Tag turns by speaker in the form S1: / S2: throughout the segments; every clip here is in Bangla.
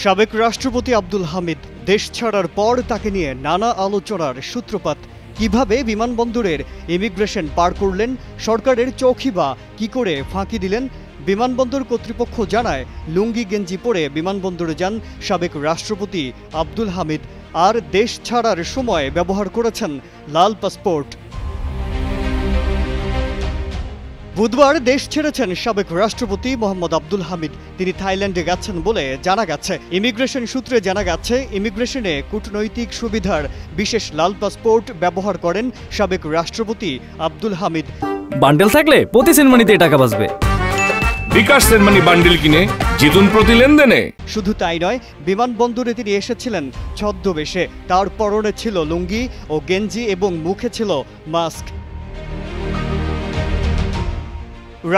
S1: সাবেক রাষ্ট্রপতি আব্দুল হামিদ দেশ ছাড়ার পর তাকে নিয়ে নানা আলোচনার সূত্রপাত। কিভাবে বিমানবন্দরের ইমিগ্রেশন পার করলেন, সরকারের চৌকি বা কি করে ফাঁকি দিলেন? বিমানবন্দর কর্তৃপক্ষ জানায়, লুঙ্গি গেঞ্জি পরে বিমানবন্দরে যান সাবেক রাষ্ট্রপতি আব্দুল হামিদ, আর দেশ ছাড়ার সময় ব্যবহার করেছেন লাল পাসপোর্ট। বুধবার দেশ ছেড়েছেন সাবেক রাষ্ট্রপতি মোহাম্মদ আব্দুল হামিদ। তিনি থাইল্যান্ডে গেছেন বলে জানা গেছে। ইমিগ্রেশন সূত্রে জানা গেছে, ইমিগ্রেশনে কূটনৈতিক সুবিধার বিশেষ লাল পাসপোর্ট ব্যবহার করেন সাবেক রাষ্ট্রপতি আব্দুল হামিদ।
S2: বান্ডেল থাকলে প্রতি সেনমানিতে টাকা বাঁচবে।
S3: বিকাশ সেনমানি বান্ডেল কিনে জিতুন প্রতি লেনদেনে।
S1: শুধু তাই নয়, বিমানবন্দরে তিনি এসেছিলেন ছদ্মবেশে। তার পরনে ছিল লুঙ্গি ও গেঞ্জি এবং মুখে ছিল মাস্ক।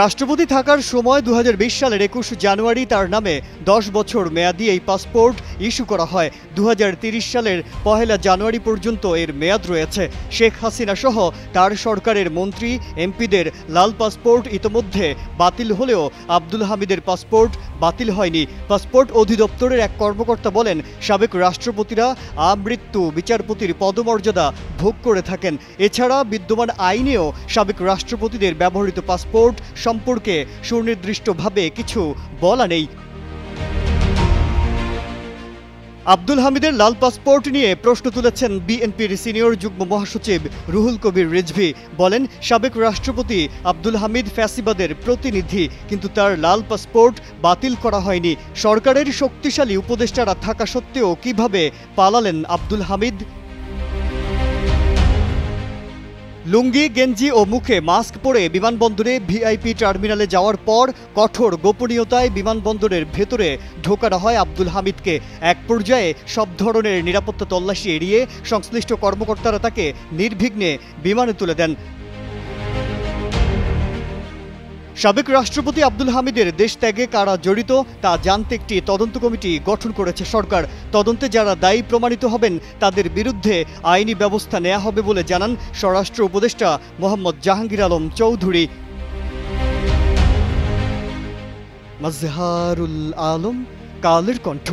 S1: রাষ্ট্রপতি থাকার সময় 2020 সালের 21 জানুয়ারি তার নামে 10 বছর মেয়াদী এই পাসপোর্ট ইস্যু করা হয়। 2030 সালের 1 জানুয়ারি পর্যন্ত এর মেয়াদ রয়েছে। শেখ হাসিনা সহ তার সরকারের মন্ত্রী এমপিদের লাল পাসপোর্ট ইতোমধ্যে বাতিল হলেও আব্দুল হামিদের পাসপোর্ট বাতিল হয়নি। পাসপোর্ট অধিদপ্তরের এক কর্মকর্তা বলেন, সাবেক রাষ্ট্রপতিরা আমৃত্যু বিচারপতির পদমর্যাদা ভোগ করে থাকেন। এছাড়া বিদ্যমান আইনেও সাবেক রাষ্ট্রপতিদের ব্যবহৃত পাসপোর্ট সম্পর্কে সুনির্দিষ্টভাবে কিছু বলা নেই। আব্দুল হামিদের লাল পাসপোর্ট নিয়ে প্রশ্ন তুলেছেন বিএনপির সিনিয়র যুগ্ম মহাসচিব রুহুল কবির রিজভী। বলেন, সাবেক রাষ্ট্রপতি আব্দুল হামিদ ফ্যাসিবাদের প্রতিনিধি, কিন্তু তার লাল পাসপোর্ট বাতিল করা হয়নি। সরকারের শক্তিশালী উপদেষ্টারা থাকা সত্ত্বেও কিভাবে পালালেন আব্দুল হামিদ? লুঙ্গি গেঞ্জি ও মুখে মাস্ক পরে বিমানবন্দরে ভিআইপি টার্মিনালে যাওয়ার পর কঠোর গোপনীয়তায় বিমানবন্দরের ভেতরে ঢোকানো হয় আব্দুল হামিদকে। এক পর্যায়ে সব ধরনের নিরাপত্তা তল্লাশি এড়িয়ে সংশ্লিষ্ট কর্মকর্তারা তাকে নির্বিঘ্নে বিমানে তুলে দেন। সাবেক রাষ্ট্রপতি আব্দুল হামিদের দেশ ত্যাগে কারা জড়িত তা জানতে একটি তদন্ত কমিটি গঠন করেছে সরকার। তদন্তে যারা দায়ী প্রমাণিত হবেন তাদের বিরুদ্ধে আইনি ব্যবস্থা নেওয়া হবে বলে জানান স্বরাষ্ট্র উপদেষ্টা মোহাম্মদ জাহাঙ্গীর আলম চৌধুরী। মাজহারুল আলম, কালের কণ্ঠ।